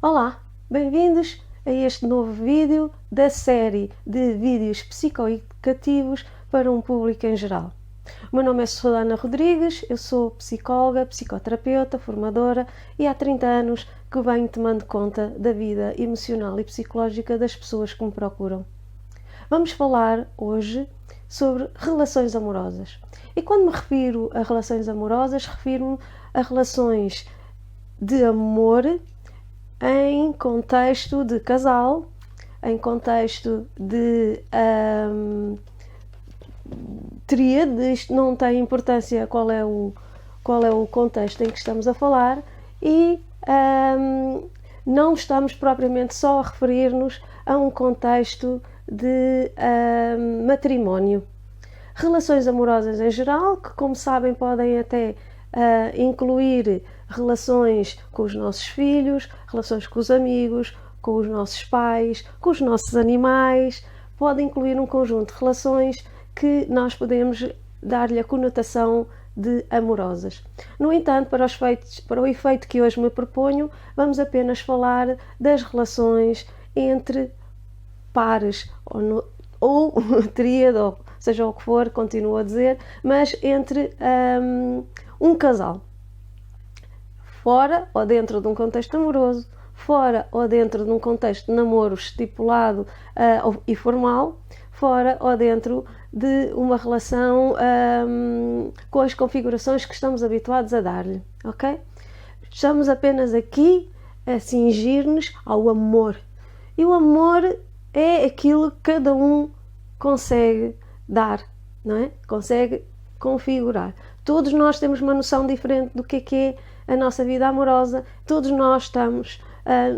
Olá, bem-vindos a este novo vídeo da série de vídeos psicoeducativos para um público em geral. O meu nome é Susana Rodrigues, eu sou psicóloga, psicoterapeuta, formadora e há 30 anos que venho tomando conta da vida emocional e psicológica das pessoas que me procuram. Vamos falar hoje sobre relações amorosas. E quando me refiro a relações amorosas, refiro-me a relações de amor em contexto de casal, em contexto de tríade. Isto não tem importância qual é o contexto em que estamos a falar, e não estamos propriamente só a referir-nos a um contexto de matrimónio. Relações amorosas em geral, que, como sabem, podem até incluir relações com os nossos filhos, relações com os amigos, com os nossos pais, com os nossos animais. Pode incluir um conjunto de relações que nós podemos dar-lhe a conotação de amorosas. No entanto, para o efeito que hoje me proponho, vamos apenas falar das relações entre pares, ou tríade, ou seja o que for, continuo a dizer, mas entre um casal. Fora ou dentro de um contexto amoroso, fora ou dentro de um contexto de namoro estipulado e formal, fora ou dentro de uma relação com as configurações que estamos habituados a dar-lhe, ok? Estamos apenas aqui a cingir-nos ao amor. E o amor é aquilo que cada um consegue dar, não é? Consegue configurar. Todos nós temos uma noção diferente do que é a nossa vida amorosa. Todos nós estamos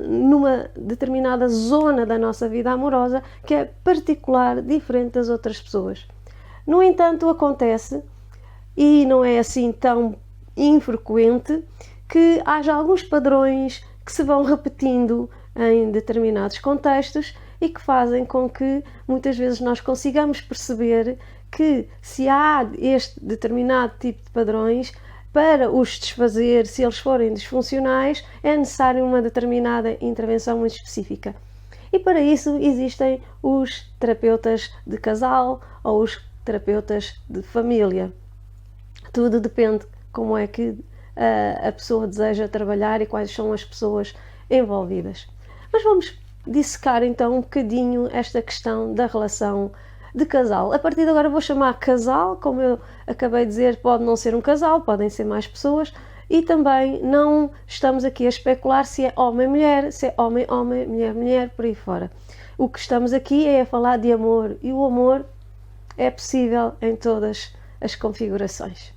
numa determinada zona da nossa vida amorosa que é particular, diferente das outras pessoas. No entanto, acontece, e não é assim tão infrequente, que haja alguns padrões que se vão repetindo em determinados contextos e que fazem com que muitas vezes nós consigamos perceber que, se há este determinado tipo de padrões, para os desfazer, se eles forem disfuncionais, é necessário uma determinada intervenção muito específica. E para isso existem os terapeutas de casal ou os terapeutas de família. Tudo depende como é que a pessoa deseja trabalhar e quais são as pessoas envolvidas. Mas vamos dissecar então um bocadinho esta questão da relação de casal. A partir de agora vou chamar casal, como eu acabei de dizer, pode não ser um casal, podem ser mais pessoas, e também não estamos aqui a especular se é homem-mulher, se é homem-homem, mulher-mulher, por aí fora. O que estamos aqui é a falar de amor, e o amor é possível em todas as configurações.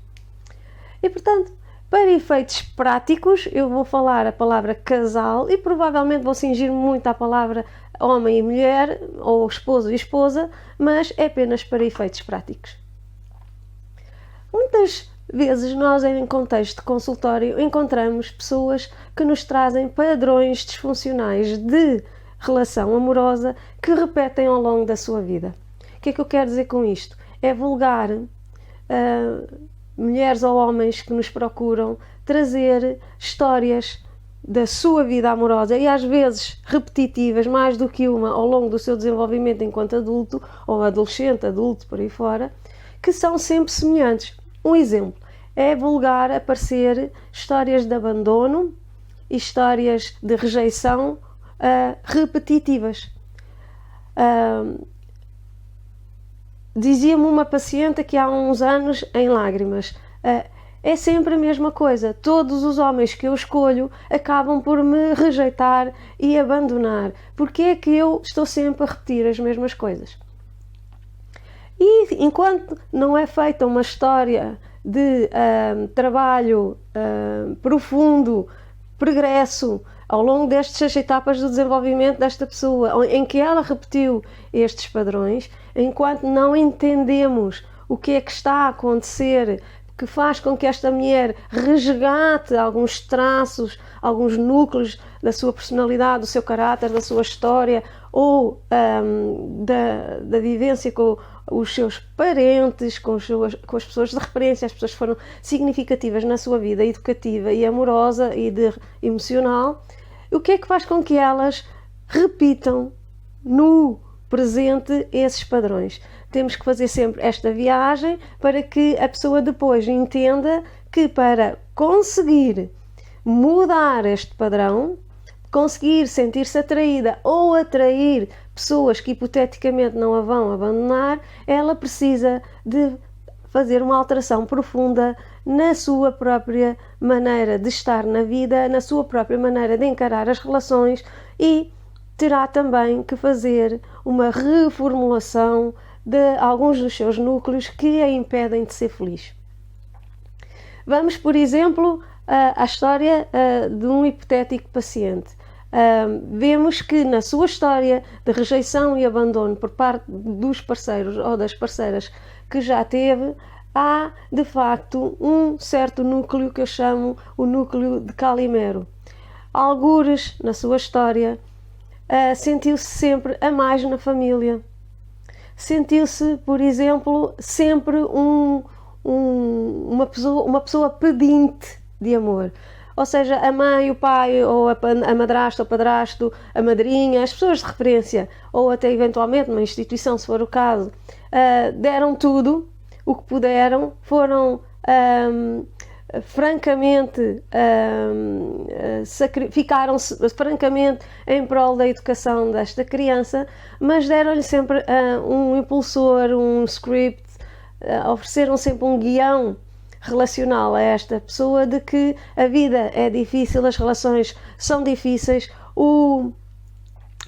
E, portanto, para efeitos práticos, eu vou falar a palavra casal e provavelmente vou cingir-me muito à palavra homem e mulher, ou esposo e esposa, mas é apenas para efeitos práticos. Muitas vezes nós, em contexto de consultório, encontramos pessoas que nos trazem padrões disfuncionais de relação amorosa que repetem ao longo da sua vida. O que é que eu quero dizer com isto? É vulgar mulheres ou homens que nos procuram trazer histórias da sua vida amorosa, e às vezes repetitivas, mais do que uma, ao longo do seu desenvolvimento enquanto adulto, ou adolescente, adulto, por aí fora, que são sempre semelhantes. Um exemplo, é vulgar aparecer histórias de abandono e histórias de rejeição repetitivas. Dizia-me uma paciente que há uns anos, em lágrimas, é sempre a mesma coisa, todos os homens que eu escolho acabam por me rejeitar e abandonar. Porque é que eu estou sempre a repetir as mesmas coisas? E enquanto não é feita uma história de trabalho profundo, progresso, ao longo destas etapas do desenvolvimento desta pessoa, em que ela repetiu estes padrões, enquanto não entendemos o que é que está a acontecer, que faz com que esta mulher resgate alguns traços, alguns núcleos da sua personalidade, do seu caráter, da sua história, ou da vivência com os seus parentes, com as pessoas de referência, as pessoas que foram significativas na sua vida educativa e amorosa e emocional, o que é que faz com que elas repitam no presente esses padrões? Temos que fazer sempre esta viagem para que a pessoa depois entenda que para conseguir mudar este padrão, conseguir sentir-se atraída ou atrair pessoas que hipoteticamente não a vão abandonar, ela precisa de fazer uma alteração profunda na sua própria maneira de estar na vida, na sua própria maneira de encarar as relações, e terá também que fazer uma reformulação de alguns dos seus núcleos que a impedem de ser feliz. Vamos, por exemplo, à história de um hipotético paciente. Vemos que na sua história de rejeição e abandono por parte dos parceiros ou das parceiras que já teve, há de facto um certo núcleo que eu chamo o núcleo de Calimero. Algures na sua história sentiu-se sempre a mais na família. Sentiu-se, por exemplo, sempre uma pessoa pedinte de amor. Ou seja, a mãe, o pai, ou a madrasta, o padrasto, a madrinha, as pessoas de referência, ou até eventualmente uma instituição, se for o caso, deram tudo o que puderam, foram francamente, sacrificaram-se francamente em prol da educação desta criança, mas deram-lhe sempre um impulsor, um script, ofereceram sempre um guião relacional a esta pessoa de que a vida é difícil, as relações são difíceis,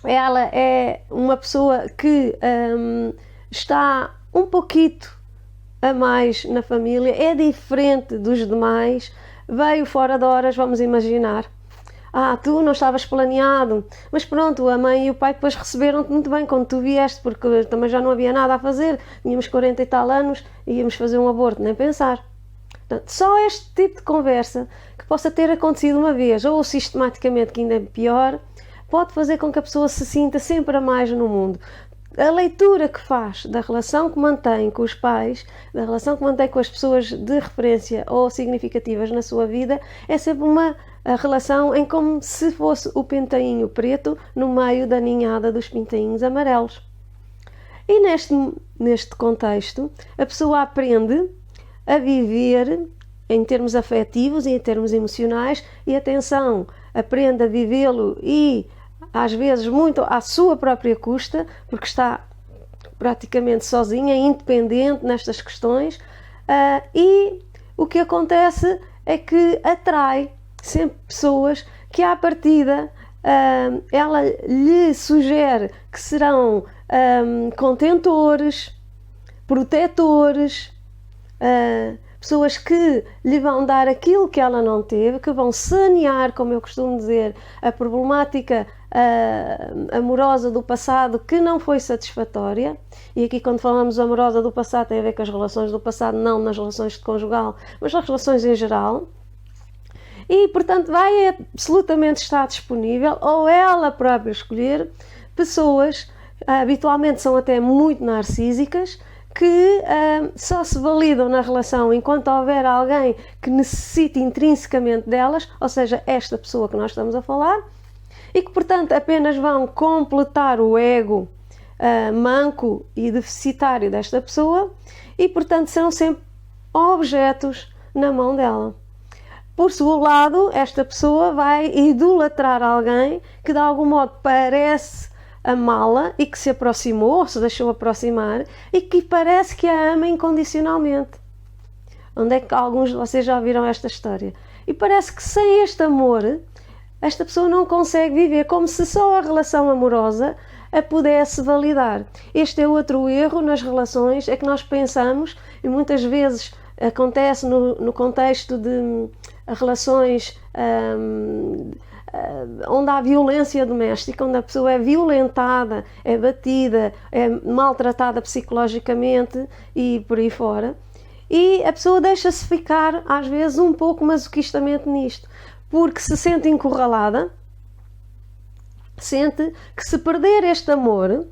ela é uma pessoa que está um pouquito a mais na família, é diferente dos demais, veio fora de horas, vamos imaginar. Tu não estavas planeado, mas pronto, a mãe e o pai depois receberam-te muito bem quando tu vieste, porque também já não havia nada a fazer, tínhamos 40 e tal anos e íamos fazer um aborto, nem pensar. Portanto, só este tipo de conversa, que possa ter acontecido uma vez, ou sistematicamente, que ainda é pior, pode fazer com que a pessoa se sinta sempre a mais no mundo. A leitura que faz da relação que mantém com os pais, da relação que mantém com as pessoas de referência ou significativas na sua vida, é sempre uma relação em como se fosse o pintainho preto no meio da ninhada dos pintainhos amarelos. E neste contexto, a pessoa aprende a viver em termos afetivos e em termos emocionais, e atenção, aprende a vivê-lo e às vezes muito à sua própria custa, porque está praticamente sozinha, independente nestas questões, e o que acontece é que atrai sempre pessoas que à partida ela lhe sugere que serão contentores, protetores, pessoas que lhe vão dar aquilo que ela não teve, que vão sanear, como eu costumo dizer, a problemática amorosa do passado que não foi satisfatória. E aqui, quando falamos amorosa do passado, tem a ver com as relações do passado, não nas relações de conjugal, mas nas relações em geral. E, portanto, vai absolutamente estar disponível, ou ela própria escolher, pessoas, habitualmente são até muito narcísicas, que só se validam na relação enquanto houver alguém que necessite intrinsecamente delas, ou seja, esta pessoa que nós estamos a falar, e que, portanto, apenas vão completar o ego manco e deficitário desta pessoa e, portanto, serão sempre objetos na mão dela. Por seu lado, esta pessoa vai idolatrar alguém que de algum modo parece amá-la e que se aproximou, ou se deixou aproximar, e que parece que a ama incondicionalmente. Onde é que alguns de vocês já ouviram esta história? E parece que sem este amor, esta pessoa não consegue viver, como se só a relação amorosa a pudesse validar. Este é outro erro nas relações, é que nós pensamos, e muitas vezes acontece no contexto de relações onde há violência doméstica, onde a pessoa é violentada, é batida, é maltratada psicologicamente e por aí fora, e a pessoa deixa-se ficar às vezes um pouco masoquistamente nisto, porque se sente encurralada, sente que se perder este amor,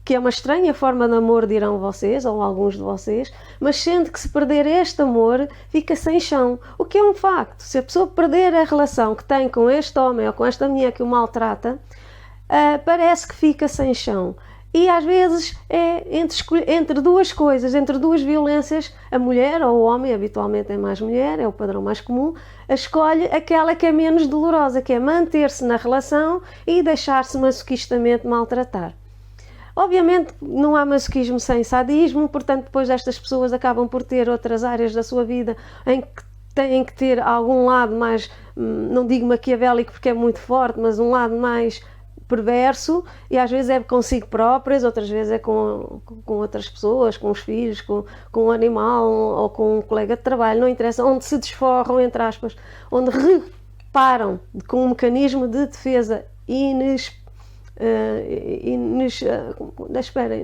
que é uma estranha forma de amor, dirão vocês, ou alguns de vocês, mas sendo que se perder este amor, fica sem chão. O que é um facto. Se a pessoa perder a relação que tem com este homem ou com esta mulher que o maltrata, parece que fica sem chão. E às vezes é entre duas coisas, entre duas violências, a mulher ou o homem, habitualmente é mais mulher, é o padrão mais comum, escolhe aquela que é menos dolorosa, que é manter-se na relação e deixar-se masoquistamente maltratar. Obviamente não há masoquismo sem sadismo, portanto depois estas pessoas acabam por ter outras áreas da sua vida em que têm que ter algum lado mais, não digo maquiavélico porque é muito forte, mas um lado mais perverso, e às vezes é consigo próprias, outras vezes é com outras pessoas, com os filhos, com um animal ou com um colega de trabalho, não interessa, onde se desforram, entre aspas, onde reparam com um mecanismo de defesa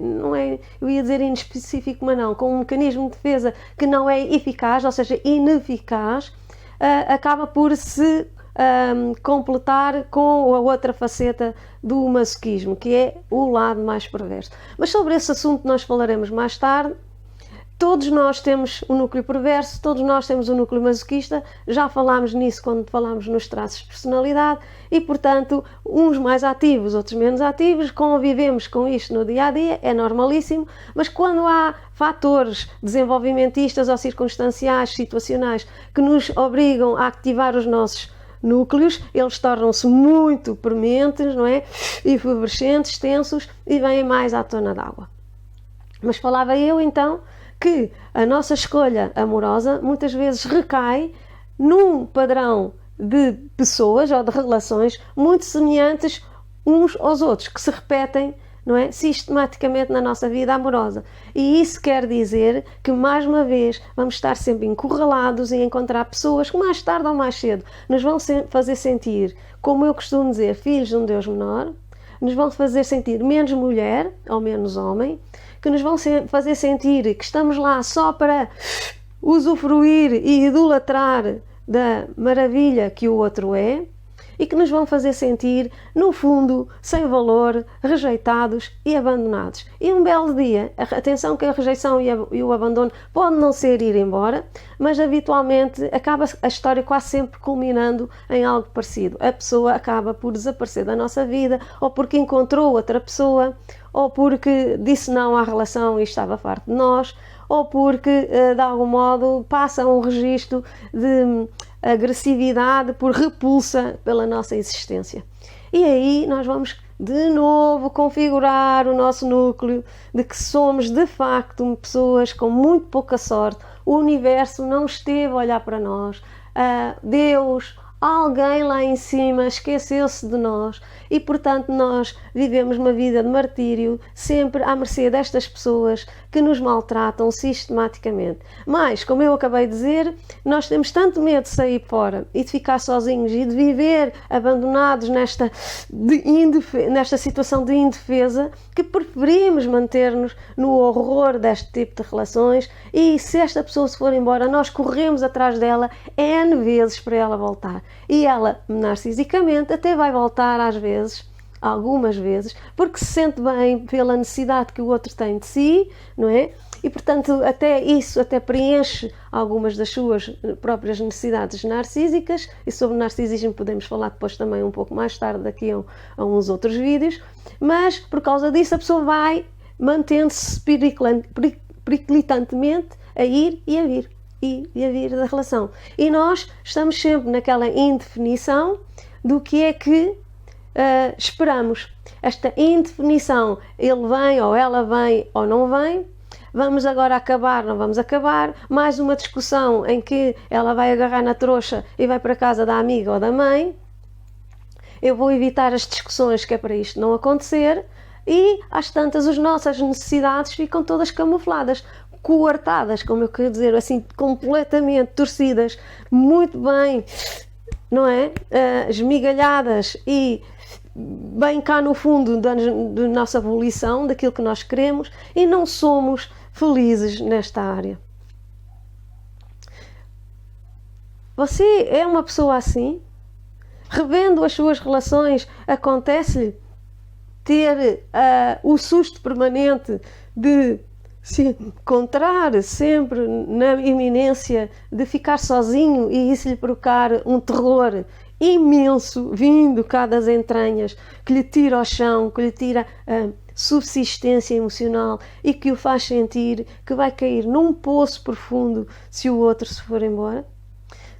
não é, eu ia dizer inespecífico, mas não, com um mecanismo de defesa que não é eficaz, ou seja, ineficaz, acaba por se completar com a outra faceta do masoquismo, que é o lado mais perverso. Mas sobre esse assunto nós falaremos mais tarde. Todos nós temos um núcleo perverso, todos nós temos um núcleo masoquista, já falámos nisso quando falámos nos traços de personalidade e, portanto, uns mais ativos, outros menos ativos, convivemos com isto no dia-a-dia, é normalíssimo, mas quando há fatores desenvolvimentistas ou circunstanciais, situacionais, que nos obrigam a ativar os nossos núcleos, eles tornam-se muito prementes, não é? Efervescentes, tensos e vêm mais à tona d'água. Mas falava eu então que a nossa escolha amorosa muitas vezes recai num padrão de pessoas ou de relações muito semelhantes uns aos outros, que se repetem, não é, sistematicamente na nossa vida amorosa. E isso quer dizer que, mais uma vez, vamos estar sempre encurralados e encontrar pessoas que mais tarde ou mais cedo nos vão fazer sentir, como eu costumo dizer, filhos de um Deus menor, nos vão fazer sentir menos mulher ou menos homem, que nos vão fazer sentir que estamos lá só para usufruir e idolatrar da maravilha que o outro é, e que nos vão fazer sentir, no fundo, sem valor, rejeitados e abandonados. E um belo dia, atenção que a rejeição e o abandono pode não ser ir embora, mas habitualmente acaba a história quase sempre culminando em algo parecido. A pessoa acaba por desaparecer da nossa vida, ou porque encontrou outra pessoa, ou porque disse não à relação e estava farto de nós, ou porque, de algum modo, passa um registro de agressividade por repulsa pela nossa existência. E aí nós vamos de novo configurar o nosso núcleo de que somos de facto pessoas com muito pouca sorte. O universo não esteve a olhar para nós. Deus, alguém lá em cima esqueceu-se de nós e, portanto, nós vivemos uma vida de martírio sempre à mercê destas pessoas que nos maltratam sistematicamente. Mas, como eu acabei de dizer, nós temos tanto medo de sair fora e de ficar sozinhos e de viver abandonados nesta situação de indefesa que preferimos manter-nos no horror deste tipo de relações e, se esta pessoa se for embora, nós corremos atrás dela N vezes para ela voltar. E ela, narcisicamente, até vai voltar às vezes, algumas vezes, porque se sente bem pela necessidade que o outro tem de si, não é? E, portanto, até isso até preenche algumas das suas próprias necessidades narcísicas, e sobre narcisismo podemos falar depois também um pouco mais tarde, daqui a uns outros vídeos, mas por causa disso a pessoa vai mantendo-se periclitantemente a ir e a vir. E a vir da relação. E nós estamos sempre naquela indefinição do que é que esperamos. Esta indefinição, ele vem ou ela vem ou não vem, vamos agora acabar, não vamos acabar, mais uma discussão em que ela vai agarrar na trouxa e vai para a casa da amiga ou da mãe. Eu vou evitar as discussões que é para isto não acontecer e às tantas as nossas necessidades ficam todas camufladas, coartadas, como eu quero dizer, assim, completamente torcidas, muito bem, não é? Esmigalhadas e bem cá no fundo da nossa volição, daquilo que nós queremos, e não somos felizes nesta área. Você é uma pessoa assim? Revendo as suas relações, acontece-lhe ter o susto permanente de se encontrar sempre na iminência de ficar sozinho e isso lhe provocar um terror imenso vindo cá das entranhas, que lhe tira ao chão, que lhe tira a subsistência emocional e que o faz sentir que vai cair num poço profundo se o outro se for embora?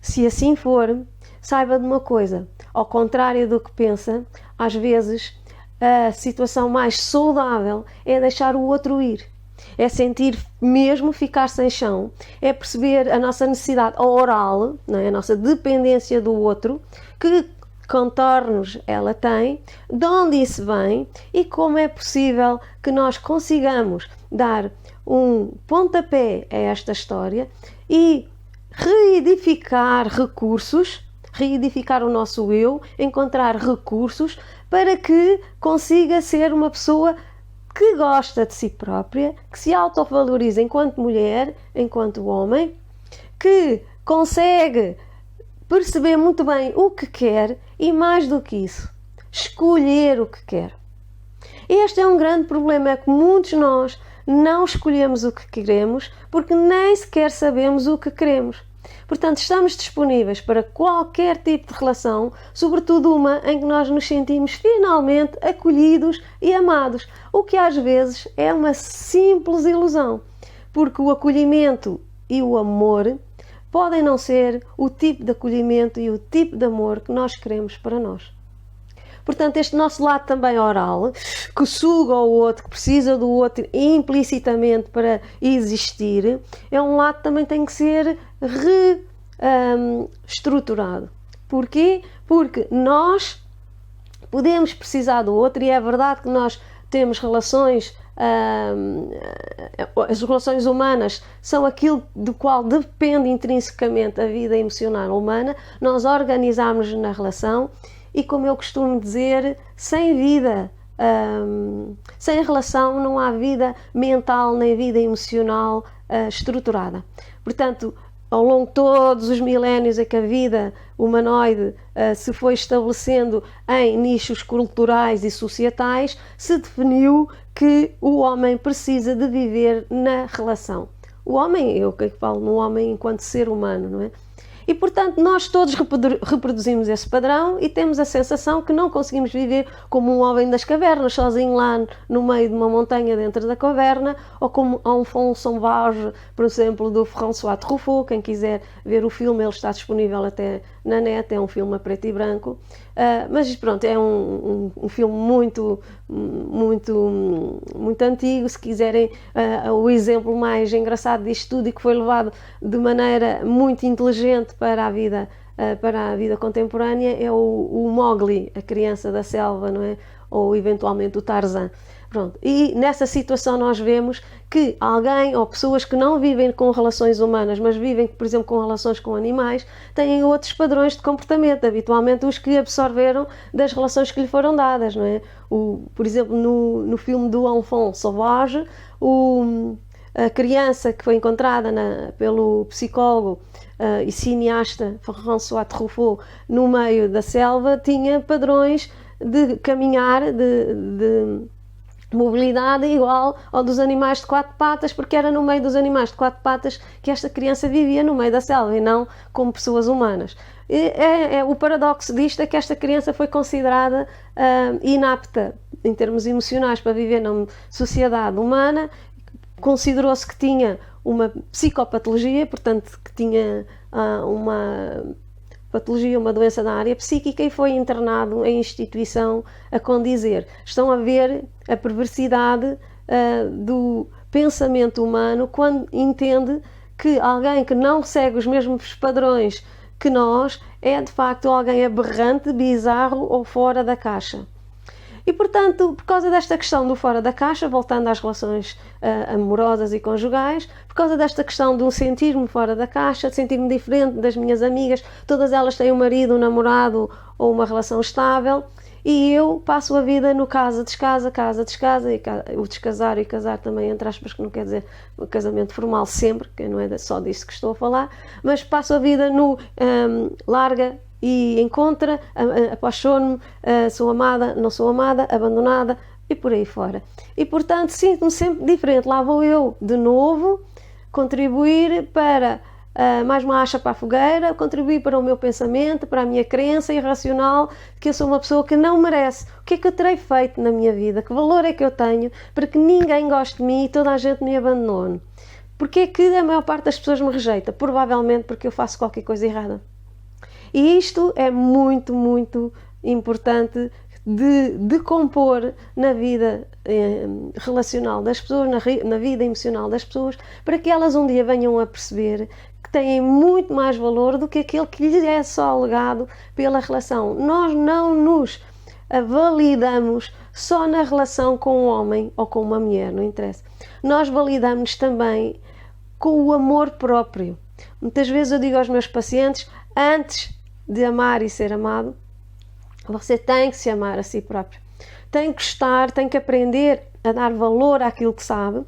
Se assim for, saiba de uma coisa, ao contrário do que pensa, às vezes a situação mais saudável é deixar o outro ir. É sentir mesmo ficar sem chão, é perceber a nossa necessidade oral, não é? A nossa dependência do outro, que contornos ela tem, de onde isso vem e como é possível que nós consigamos dar um pontapé a esta história e reedificar recursos, reedificar o nosso eu, encontrar recursos para que consiga ser uma pessoa que gosta de si própria, que se autovaloriza enquanto mulher, enquanto homem, que consegue perceber muito bem o que quer e, mais do que isso, escolher o que quer. Este é um grande problema, é que muitos de nós não escolhemos o que queremos porque nem sequer sabemos o que queremos. Portanto, estamos disponíveis para qualquer tipo de relação, sobretudo uma em que nós nos sentimos finalmente acolhidos e amados, o que às vezes é uma simples ilusão, porque o acolhimento e o amor podem não ser o tipo de acolhimento e o tipo de amor que nós queremos para nós. Portanto, este nosso lado também oral, que suga o outro, que precisa do outro implicitamente para existir, é um lado que também tem que ser reestruturado. Porquê? Porque nós podemos precisar do outro e é verdade que nós temos relações, as relações humanas são aquilo do qual depende intrinsecamente a vida emocional humana, nós organizamos na relação. E como eu costumo dizer, sem vida, sem relação não há vida mental nem vida emocional estruturada. Portanto, ao longo de todos os milénios em que a vida humanoide se foi estabelecendo em nichos culturais e societais, se definiu que o homem precisa de viver na relação. O homem, eu que falo no homem enquanto ser humano, não é? E, portanto, nós todos reproduzimos esse padrão e temos a sensação que não conseguimos viver como um homem das cavernas, sozinho lá no meio de uma montanha dentro da caverna, ou como Enfant Sauvage, por exemplo, do François Truffaut. Quem quiser ver o filme, ele está disponível até na net, é um filme a preto e branco. Mas pronto, é um filme muito antigo. Se quiserem o exemplo mais engraçado disto tudo e que foi levado de maneira muito inteligente para a vida contemporânea, é o Mowgli, a criança da selva, não é? Ou eventualmente o Tarzan. Pronto. E nessa situação nós vemos que alguém ou pessoas que não vivem com relações humanas, mas vivem, por exemplo, com relações com animais, têm outros padrões de comportamento, habitualmente os que absorveram das relações que lhe foram dadas, não é? Por exemplo, no filme do Enfant Sauvage, a criança que foi encontrada pelo psicólogo e cineasta François Truffaut no meio da selva tinha padrões de caminhar, de mobilidade igual ao dos animais de quatro patas, porque era no meio dos animais de quatro patas que esta criança vivia no meio da selva e não como pessoas humanas. O paradoxo disto é que esta criança foi considerada inapta em termos emocionais para viver na sociedade humana, considerou-se que tinha uma psicopatologia, portanto que tinha uma patologia, uma doença na área psíquica, e foi internado em instituição a condizer. Estão a ver a perversidade do pensamento humano quando entende que alguém que não segue os mesmos padrões que nós é de facto alguém aberrante, bizarro ou fora da caixa. E, portanto, por causa desta questão do fora da caixa, voltando às relações amorosas e conjugais, por causa desta questão de um sentir-me fora da caixa, de sentir-me diferente das minhas amigas, todas elas têm um marido, um namorado ou uma relação estável, e eu passo a vida no casa-descasa, casa-descasa, e o descasar e casar também, entre aspas, que não quer dizer casamento formal sempre, que não é só disso que estou a falar, mas passo a vida no larga e encontra, apaixono-me, sou amada, não sou amada, abandonada, e por aí fora. E portanto sinto-me sempre diferente. Lá vou eu de novo contribuir para mais uma acha para a fogueira, contribuir para o meu pensamento, para a minha crença irracional que eu sou uma pessoa que não merece. O que é que eu terei feito na minha vida? Que valor é que eu tenho para que ninguém goste de mim e toda a gente me abandonou? Porquê é que a maior parte das pessoas me rejeita? Provavelmente porque eu faço qualquer coisa errada. E isto é muito, muito importante de compor na vida relacional das pessoas, na vida emocional das pessoas, para que elas um dia venham a perceber que têm muito mais valor do que aquele que lhes é só alegado pela relação. Nós não nos validamos só na relação com um homem ou com uma mulher, não interessa. Nós validamos também com o amor próprio. Muitas vezes eu digo aos meus pacientes, antes de amar e ser amado, você tem que se amar a si próprio. Tem que gostar, tem que aprender a dar valor àquilo que sabe,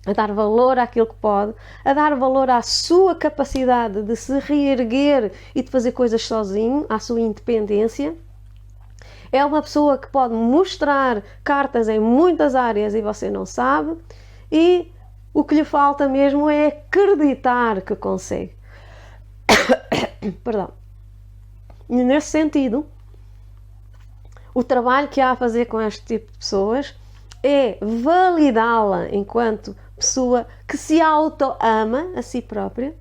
a dar valor àquilo que pode, a dar valor à sua capacidade de se reerguer e de fazer coisas sozinho, à sua independência. É uma pessoa que pode mostrar cartas em muitas áreas e você não sabe, e o que lhe falta mesmo é acreditar que consegue. Perdão. E nesse sentido, o trabalho que há a fazer com este tipo de pessoas é validá-la enquanto pessoa que se auto-ama a si própria,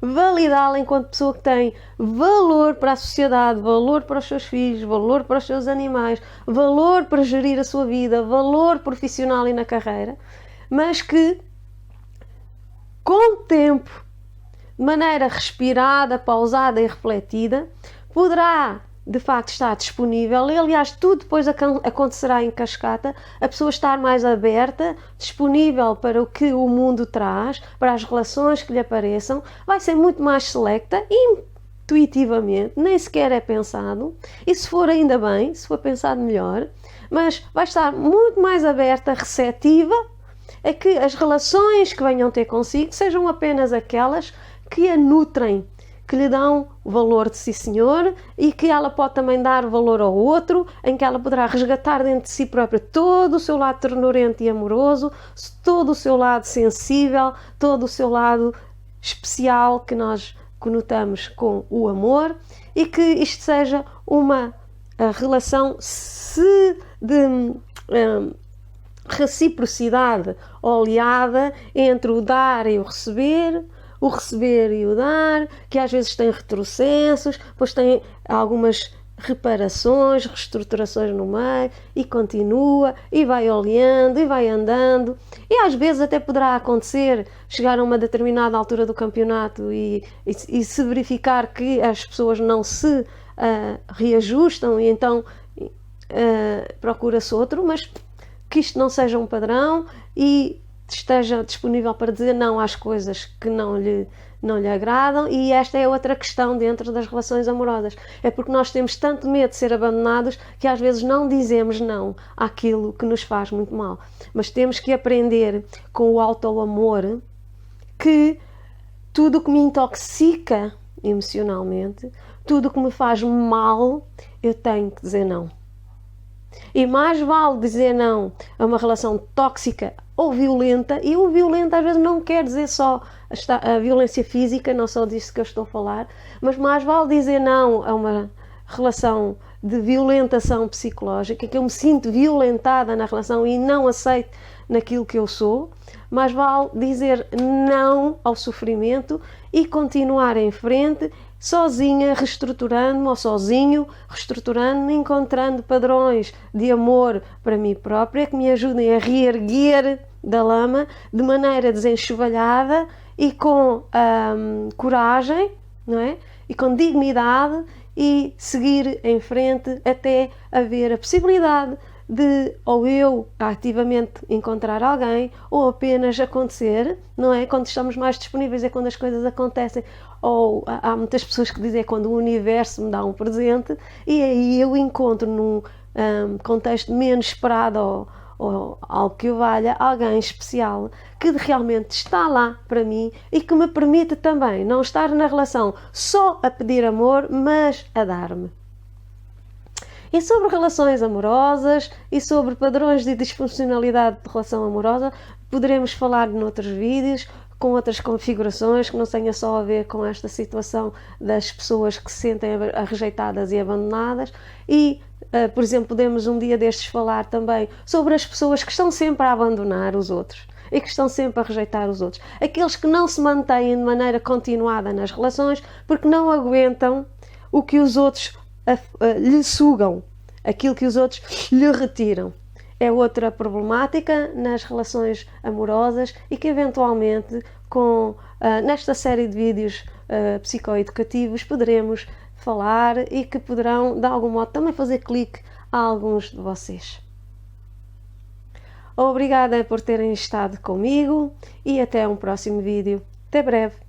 validá-la enquanto pessoa que tem valor para a sociedade, valor para os seus filhos, valor para os seus animais, valor para gerir a sua vida, valor profissional e na carreira, mas que com o tempo, de maneira respirada, pausada e refletida, poderá de facto estar disponível, e aliás tudo depois acontecerá em cascata, a pessoa estar mais aberta, disponível para o que o mundo traz, para as relações que lhe apareçam, vai ser muito mais selecta, intuitivamente, nem sequer é pensado, e se for ainda bem, se for pensado melhor, mas vai estar muito mais aberta, receptiva, a que as relações que venham ter consigo sejam apenas aquelas que a nutrem, que lhe dão valor de si senhor, e que ela pode também dar valor ao outro, em que ela poderá resgatar dentro de si própria todo o seu lado ternurento e amoroso, todo o seu lado sensível, todo o seu lado especial que nós conotamos com o amor, e que isto seja uma relação de reciprocidade oleada entre o dar e o receber e o dar, que às vezes tem retrocessos, depois tem algumas reparações, reestruturações no meio, e continua, e vai oleando, e vai andando, e às vezes até poderá acontecer, chegar a uma determinada altura do campeonato e se verificar que as pessoas não se reajustam, e então procura-se outro, mas que isto não seja um padrão e esteja disponível para dizer não às coisas que não lhe agradam. E esta é outra questão dentro das relações amorosas, é porque nós temos tanto medo de ser abandonados que às vezes não dizemos não àquilo que nos faz muito mal, mas temos que aprender com o auto-amor que tudo o que me intoxica emocionalmente, tudo o que me faz mal, eu tenho que dizer não. E mais vale dizer não a uma relação tóxica ou violenta, e o violento às vezes não quer dizer só a violência física, não só disso que eu estou a falar, mas mais vale dizer não a uma relação de violentação psicológica, que eu me sinto violentada na relação e não aceito naquilo que eu sou. Mais vale dizer não ao sofrimento e continuar em frente, sozinha, reestruturando-me, ou sozinho, reestruturando-me, encontrando padrões de amor para mim própria que me ajudem a reerguer da lama de maneira desenxovalhada e com coragem, não é? E com dignidade, e seguir em frente até haver a possibilidade de ou eu ativamente encontrar alguém, ou apenas acontecer, não é? Quando estamos mais disponíveis é quando as coisas acontecem, ou há muitas pessoas que dizem é quando o universo me dá um presente, e aí eu encontro num contexto menos esperado ou algo que o valha, alguém especial que realmente está lá para mim e que me permite também não estar na relação só a pedir amor, mas a dar-me. E sobre relações amorosas e sobre padrões de disfuncionalidade de relação amorosa, poderemos falar noutros vídeos, com outras configurações, que não tenha só a ver com esta situação das pessoas que se sentem rejeitadas e abandonadas. E, por exemplo, podemos um dia destes falar também sobre as pessoas que estão sempre a abandonar os outros e que estão sempre a rejeitar os outros. Aqueles que não se mantêm de maneira continuada nas relações porque não aguentam o que os outros lhe sugam, aquilo que os outros lhe retiram. É outra problemática nas relações amorosas e que eventualmente nesta série de vídeos psicoeducativos poderemos falar e que poderão de algum modo também fazer clique a alguns de vocês. Obrigada por terem estado comigo e até um próximo vídeo. Até breve!